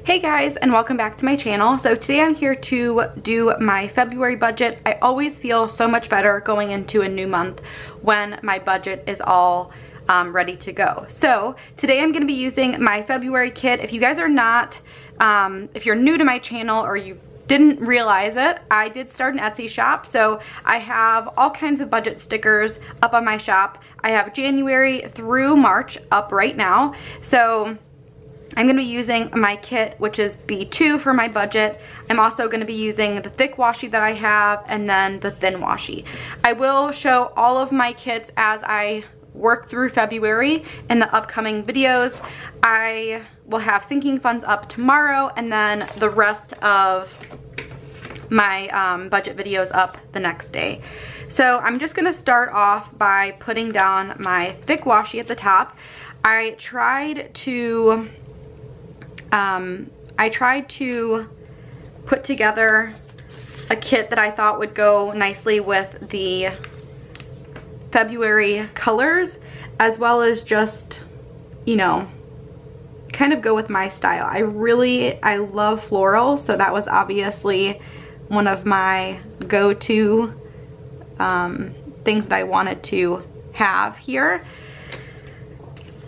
Hey guys, and welcome back to my channel. So today I'm here to do my February budget. I always feel so much better going into a new month when my budget is all ready to go. So today I'm going to be using my February kit. If you guys are not, if you're new to my channel or you didn't realize it, I did start an Etsy shop, so I have all kinds of budget stickers up on my shop. I have January through March up right now. So I'm going to be using my kit, which is B2 for my budget. I'm also going to be using the thick washi that I have and then the thin washi. I will show all of my kits as I work through February in the upcoming videos. I will have sinking funds up tomorrow and then the rest of my budget videos up the next day. So I'm just going to start off by putting down my thick washi at the top. I tried to put together a kit that I thought would go nicely with the February colors, as well as just, you know, kind of go with my style. I love floral, so that was obviously one of my go-to things that I wanted to have here.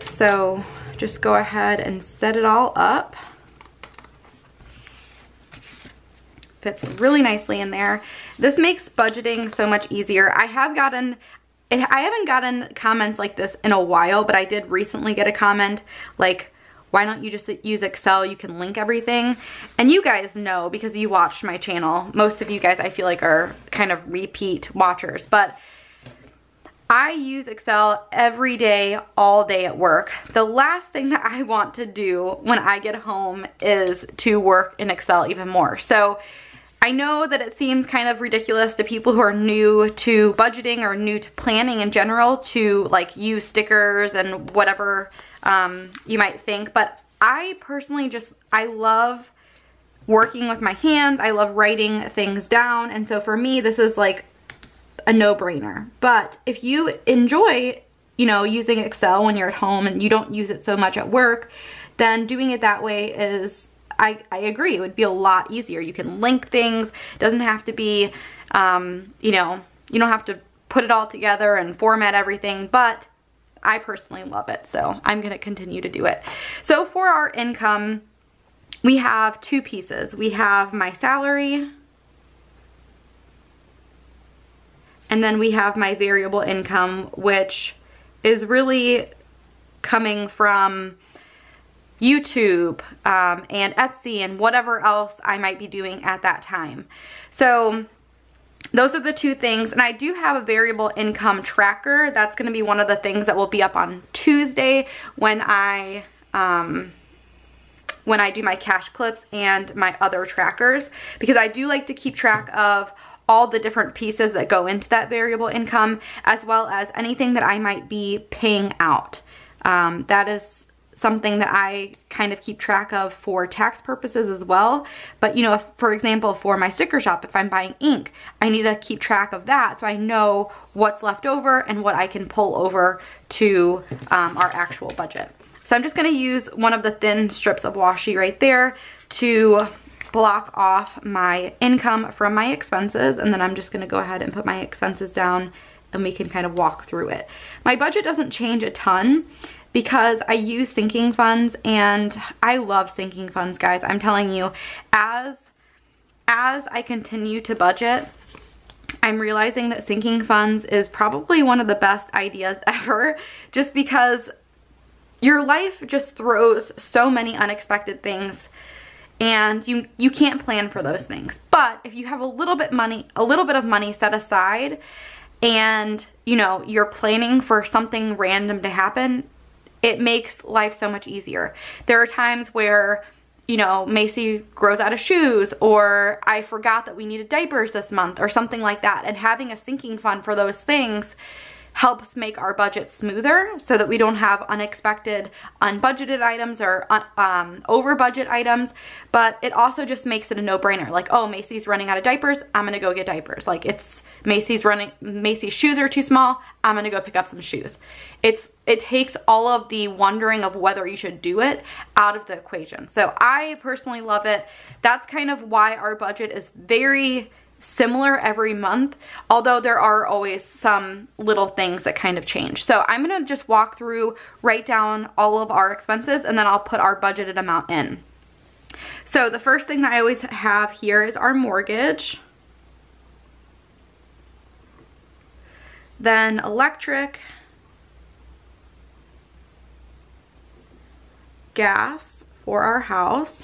So just go ahead and set it all up. Fits really nicely in there. This makes budgeting so much easier. I haven't gotten comments like this in a while, but I did recently get a comment like, why don't you just use Excel? You can link everything. And you guys know, because you watched my channel, most of you guys I feel like are kind of repeat watchers, but I use Excel every day, all day at work. The last thing that I want to do when I get home is to work in Excel even more. So I know that it seems kind of ridiculous to people who are new to budgeting or new to planning in general to like use stickers and whatever you might think, but I personally I love working with my hands. I love writing things down, and so for me this is like a no-brainer. But if you enjoy, you know, using Excel when you're at home and you don't use it so much at work, then doing it that way is, I agree, it would be a lot easier. You can link things. It doesn't have to be, you know, you don't have to put it all together and format everything, but I personally love it, so I'm going to continue to do it. So for our income, we have two pieces. We have my salary, and then we have my variable income, which is really coming from YouTube and Etsy and whatever else I might be doing at that time. So those are the two things. And I do have a variable income tracker. That's going to be one of the things that will be up on Tuesday when I do my cash clips and my other trackers, because I do like to keep track of all the different pieces that go into that variable income, as well as anything that I might be paying out. That is something that I kind of keep track of for tax purposes as well. But you know, if, for example, for my sticker shop, if I'm buying ink, I need to keep track of that so I know what's left over and what I can pull over to our actual budget. So I'm just going to use one of the thin strips of washi right there to block off my income from my expenses, and then I'm just going to go ahead and put my expenses down and we can kind of walk through it. My budget doesn't change a ton because I use sinking funds, and I love sinking funds, guys. I'm telling you, as I continue to budget, I'm realizing that sinking funds is probably one of the best ideas ever, just because your life just throws so many unexpected things and you can't plan for those things. But if you have a little bit of money set aside, and you know, you're planning for something random to happen, it makes life so much easier. There are times where, you know, Macy grows out of shoes, or I forgot that we needed diapers this month or something like that, and having a sinking fund for those things helps make our budget smoother so that we don't have unexpected unbudgeted items or over budget items, but it also just makes it a no-brainer. Like, oh, Macy's running out of diapers, I'm gonna go get diapers. Like, it's Macy's shoes are too small, I'm gonna go pick up some shoes. It takes all of the wondering of whether you should do it out of the equation. So I personally love it. That's kind of why our budget is very similar every month, although there are always some little things that kind of change. So I'm gonna just walk through, write down all of our expenses, and then I'll put our budgeted amount in. So the first thing that I always have here is our mortgage, then electric, gas for our house.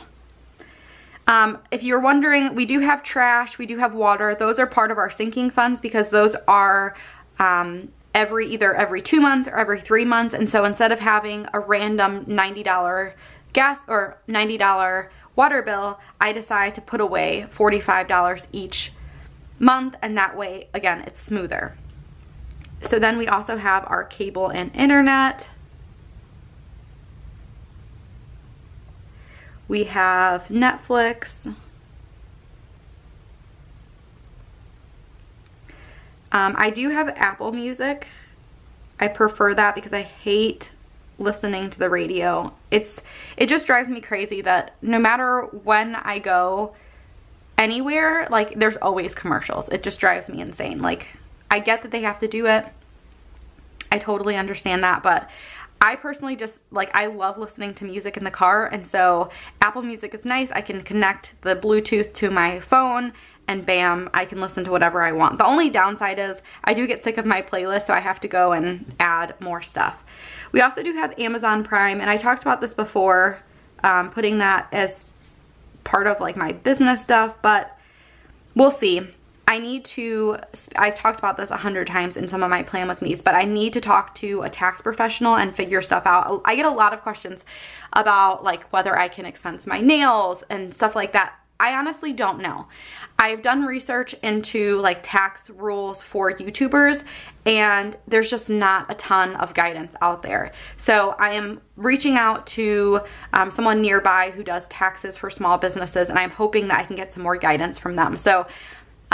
If you're wondering, we do have trash, we do have water. Those are part of our sinking funds because those are either every 2 months or every 3 months. And so instead of having a random $90 gas or $90 water bill, I decide to put away $45 each month, and that way, again, it's smoother. So then we also have our cable and internet. We have Netflix. I do have Apple Music. I prefer that because I hate listening to the radio. It just drives me crazy that no matter when I go anywhere, like, there's always commercials. It just drives me insane. Like, I get that they have to do it. I totally understand that, but I personally just, like, I love listening to music in the car, and so Apple Music is nice. I can connect the Bluetooth to my phone, and bam, I can listen to whatever I want. The only downside is I do get sick of my playlist, so I have to go and add more stuff. We also do have Amazon Prime, and I talked about this before, putting that as part of, like, my business stuff, but we'll see. I've talked about this 100 times in some of my Plan With Me's, but I need to talk to a tax professional and figure stuff out. I get a lot of questions about, like, whether I can expense my nails and stuff like that. I honestly don't know. I've done research into, like, tax rules for YouTubers, and there's just not a ton of guidance out there. So I am reaching out to someone nearby who does taxes for small businesses, and I'm hoping that I can get some more guidance from them. So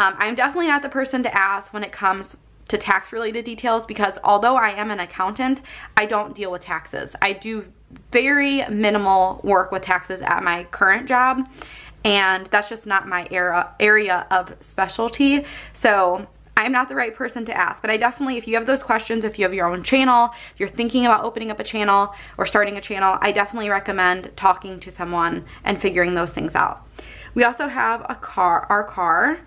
I'm definitely not the person to ask when it comes to tax related details, because although I am an accountant, I don't deal with taxes. I do very minimal work with taxes at my current job, and that's just not my area of specialty. So I'm not the right person to ask, but I definitely, if you have those questions, if you have your own channel, if you're thinking about opening up a channel or starting a channel, I definitely recommend talking to someone and figuring those things out. We also have our car,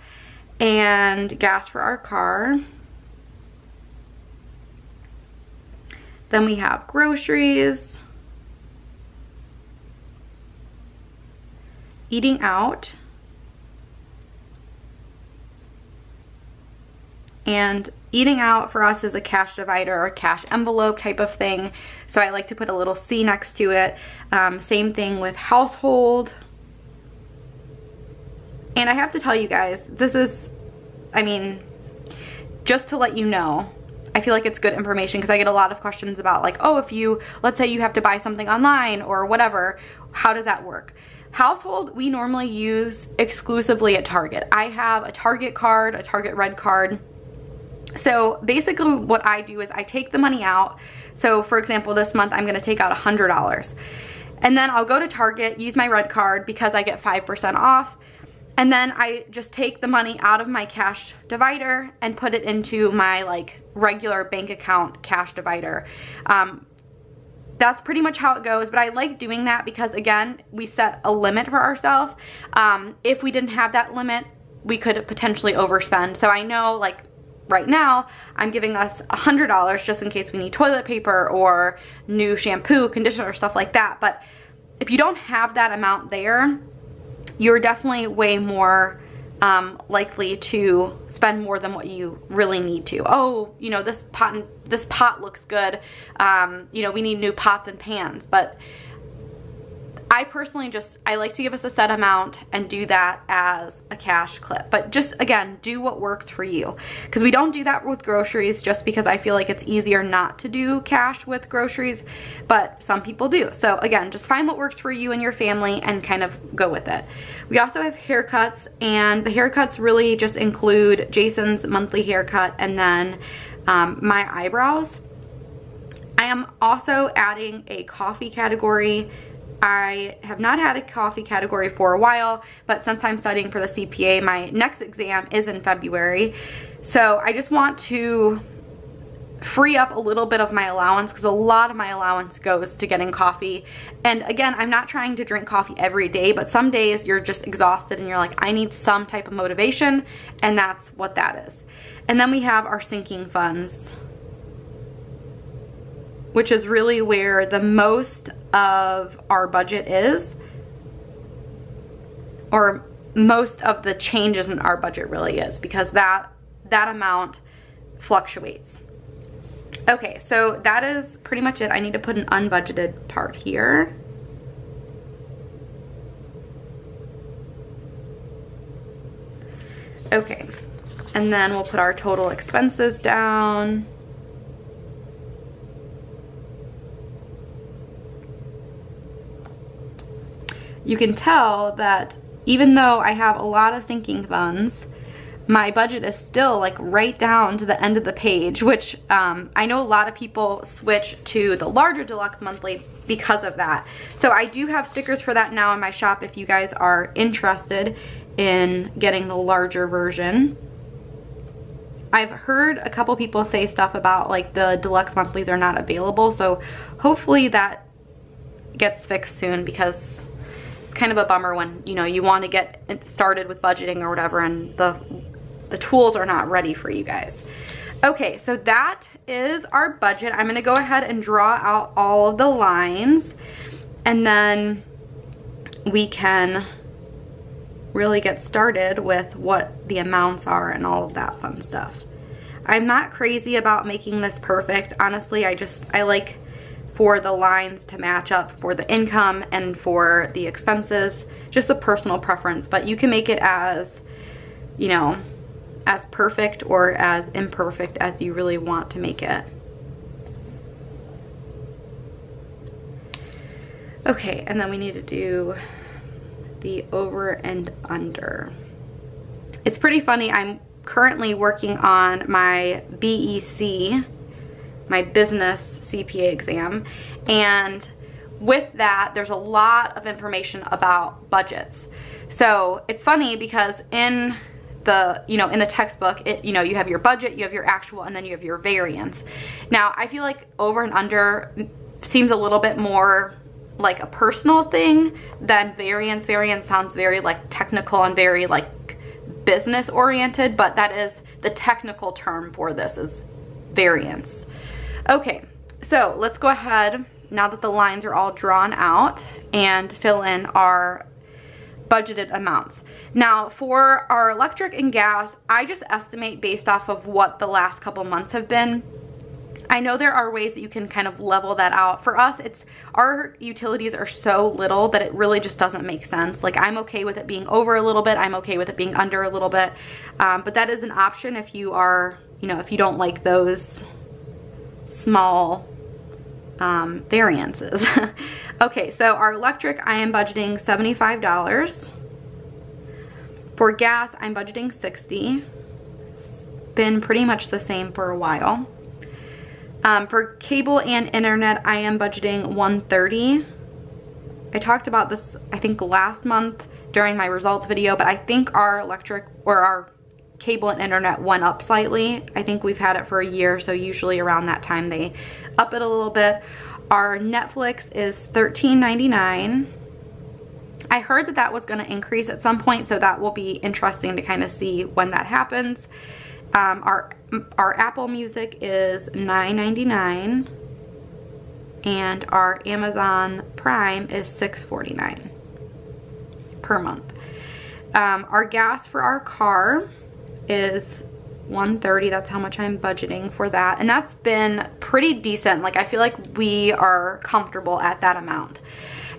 and gas for our car. Then we have groceries, eating out, and eating out for us is a cash divider or cash envelope type of thing, so I like to put a little C next to it. Same thing with household. And I have to tell you guys, this is, I mean, just to let you know, I feel like it's good information because I get a lot of questions about, like, oh, if you, let's say you have to buy something online or whatever, how does that work? Household, we normally use exclusively at Target. I have a Target card, a Target Red card. So basically what I do is I take the money out. So for example, this month I'm gonna take out $100. And then I'll go to Target, use my Red card because I get 5% off. And then I just take the money out of my cash divider and put it into my, like, regular bank account cash divider. That's pretty much how it goes, but I like doing that because, again, we set a limit for ourselves. If we didn't have that limit, we could potentially overspend. So I know, like, right now, I'm giving us $100 just in case we need toilet paper or new shampoo, conditioner, stuff like that. But if you don't have that amount there, you're definitely way more likely to spend more than what you really need to. Oh, you know, this pot looks good. You know, we need new pots and pans. But I personally I like to give us a set amount and do that as a cash clip. But just, again, do what works for you. Because we don't do that with groceries just because I feel like it's easier not to do cash with groceries, but some people do. So again, just find what works for you and your family and kind of go with it. We also have haircuts, and the haircuts really just include Jason's monthly haircut and then my eyebrows. I am also adding a coffee category. I have not had a coffee category for a while, but since I'm studying for the CPA, my next exam is in February. So I just want to free up a little bit of my allowance because a lot of my allowance goes to getting coffee. And again, I'm not trying to drink coffee every day, but some days you're just exhausted and you're like, I need some type of motivation, and that's what that is. And then we have our sinking funds, which is really where the most of our budget is, or most of the changes in our budget really is, because that amount fluctuates. Okay, so that is pretty much it. I need to put an unbudgeted part here. Okay, and then we'll put our total expenses down. You can tell that even though I have a lot of sinking funds, my budget is still like right down to the end of the page, which I know a lot of people switch to the larger deluxe monthly because of that. So I do have stickers for that now in my shop if you guys are interested in getting the larger version. I've heard a couple people say stuff about like the deluxe monthlies are not available, so hopefully that gets fixed soon, because it's kind of a bummer when, you know, you want to get started with budgeting or whatever and the tools are not ready for you guys. Okay, so that is our budget. I'm going to go ahead and draw out all of the lines, and then we can really get started with what the amounts are and all of that fun stuff. I'm not crazy about making this perfect. Honestly, I like for the lines to match up for the income and for the expenses. Just a personal preference, but you can make it as, you know, as perfect or as imperfect as you really want to make it. Okay, and then we need to do the over and under. It's pretty funny, I'm currently working on my BEC, my business CPA exam, and with that there's a lot of information about budgets. So it's funny because in the, you know, in the textbook, you know, you have your budget, you have your actual, and then you have your variance. Now I feel like over and under seems a little bit more like a personal thing than variance. Variance sounds very like technical and very like business oriented, but that is the technical term for this, is variance. Okay, so let's go ahead now that the lines are all drawn out and fill in our budgeted amounts. Now for our electric and gas, I just estimate based off of what the last couple months have been. I know there are ways that you can kind of level that out. For us, our utilities are so little that it really just doesn't make sense. Like, I'm okay with it being over a little bit, I'm okay with it being under a little bit, but that is an option if you are, you know, if you don't like those small variances. Okay, so our electric, I am budgeting $75. For gas, I'm budgeting $60. It's been pretty much the same for a while. For cable and internet, I am budgeting $130. I talked about this, I think, last month during my results video, but I think our electric, or our cable and internet, went up slightly. I think we've had it for a year, so usually around that time they up it a little bit. Our Netflix is $13.99. I heard that that was going to increase at some point, so that will be interesting to kind of see when that happens. Our Apple Music is $9.99, and our Amazon Prime is $6.49 per month. Our gas for our car is $130. That's how much I'm budgeting for that, and that's been pretty decent. Like, I feel like we are comfortable at that amount.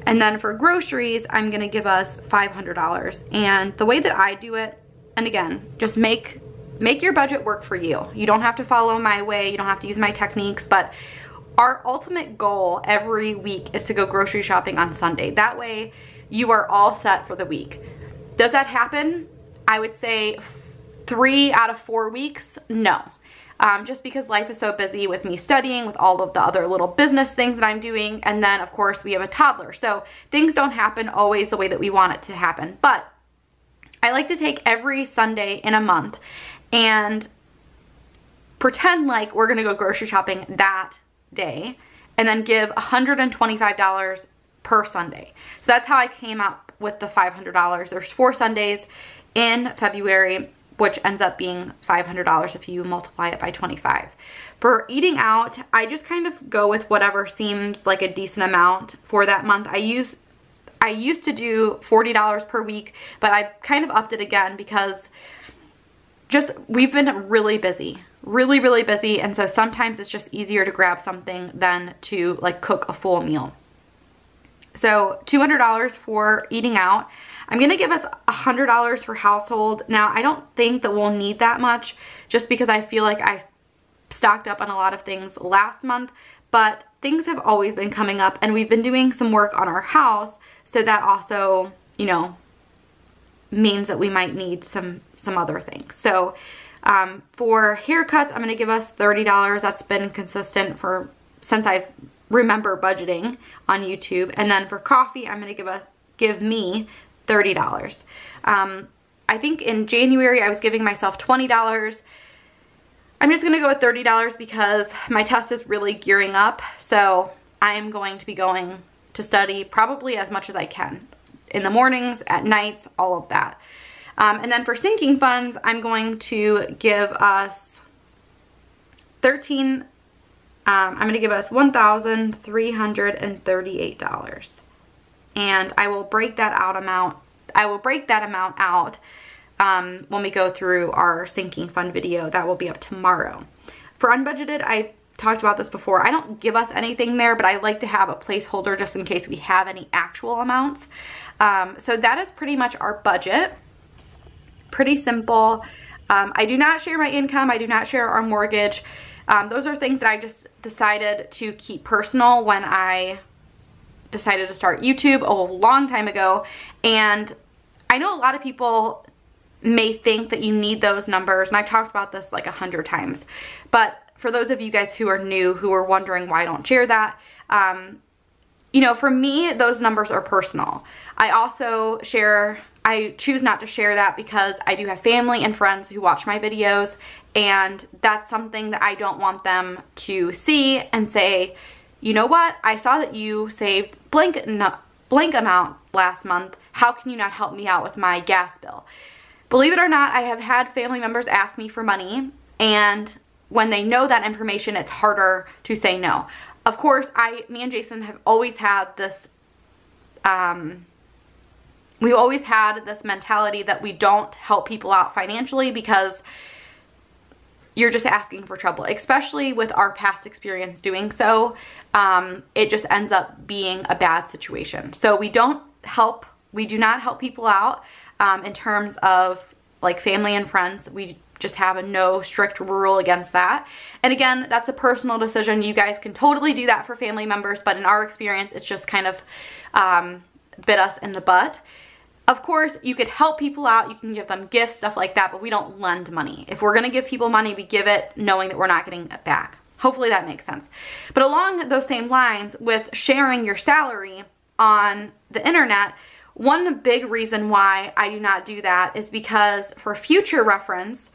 And then for groceries, I'm gonna give us $500. And the way that I do it, and again, just make your budget work for you. You don't have to follow my way, you don't have to use my techniques, but our ultimate goal every week is to go grocery shopping on Sunday. That way you are all set for the week. Does that happen? I would say 3 out of 4 weeks, no. Just because life is so busy with me studying, with all of the other little business things that I'm doing, and then of course we have a toddler. So things don't happen always the way that we want it to happen. But I like to take every Sunday in a month and pretend like we're gonna go grocery shopping that day and then give $125 per Sunday. So that's how I came up with the $500. There's 4 Sundays in February, which ends up being $500 if you multiply it by 25. For eating out, I just kind of go with whatever seems like a decent amount for that month. I used to do $40 per week, but I kind of upped it again because we've been really busy, really busy, and so sometimes it's just easier to grab something than to like cook a full meal. So $200 for eating out. I'm gonna give us $100 for household. Now, I don't think that we'll need that much just because I feel like I stocked up on a lot of things last month, but things have always been coming up and we've been doing some work on our house, so that also, you know, means that we might need some other things. So for haircuts, I'm gonna give us $30. That's been consistent since I remember budgeting on YouTube. And then for coffee, I'm gonna give me $30. I think in January I was giving myself $20. I'm just gonna go with $30 because my test is really gearing up. So I am going to be going to study probably as much as I can in the mornings, at nights, all of that. And then for sinking funds, I'm going to give us I'm gonna give us $1,338. And I will break that amount out when we go through our sinking fund video. That will be up tomorrow. For unbudgeted, I talked about this before. I don't give us anything there, but I like to have a placeholder just in case we have any actual amounts. So that is pretty much our budget. Pretty simple. I do not share my income. I do not share our mortgage. Those are things that I just decided to keep personal when I decided to start YouTube a long time ago. And I know a lot of people may think that you need those numbers, and I've talked about this like 100 times. But for those of you guys who are new, who are wondering why I don't share that, you know, for me, those numbers are personal. I choose not to share that because I do have family and friends who watch my videos, and that's something that I don't want them to see and say, you know what, I saw that you saved blank amount last month. How can you not help me out with my gas bill? Believe it or not, I have had family members ask me for money, and when they know that information, it's harder to say no. Of course, me and Jason have always had this, we've always had this mentality that we don't help people out financially because you're just asking for trouble, especially with our past experience doing so. It just ends up being a bad situation. So we do not help people out in terms of like family and friends. We just have a no strict rule against that. And again, that's a personal decision. You guys can totally do that for family members, but in our experience, it's just kind of bit us in the butt. Of course, you could help people out, you can give them gifts, stuff like that, but we don't lend money. If we're gonna give people money, we give it knowing that we're not getting it back. Hopefully that makes sense. But along those same lines, with sharing your salary on the internet, one big reason why I do not do that is because for future reference,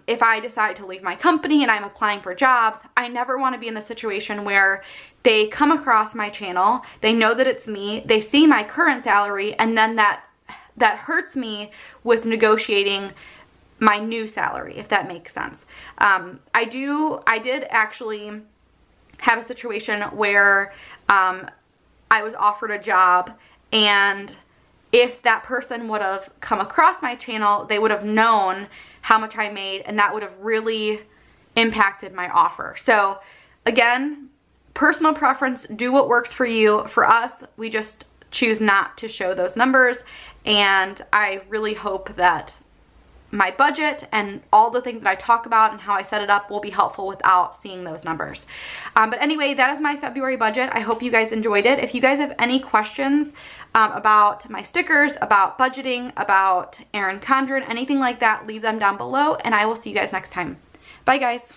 if I decide to leave my company and I'm applying for jobs, I never want to be in the situation where they come across my channel, they know that it's me, they see my current salary, and then that hurts me with negotiating my new salary, if that makes sense. I did actually have a situation where I was offered a job, and if that person would have come across my channel, they would have known how much I made, and that would have really impacted my offer. So again, personal preference, do what works for you. For us, we just choose not to show those numbers, and I really hope that my budget and all the things that I talk about and how I set it up will be helpful without seeing those numbers. But anyway, that is my February budget. I hope you guys enjoyed it. If you guys have any questions about my stickers, about budgeting, about Erin Condren, anything like that, leave them down below, and I will see you guys next time. Bye guys.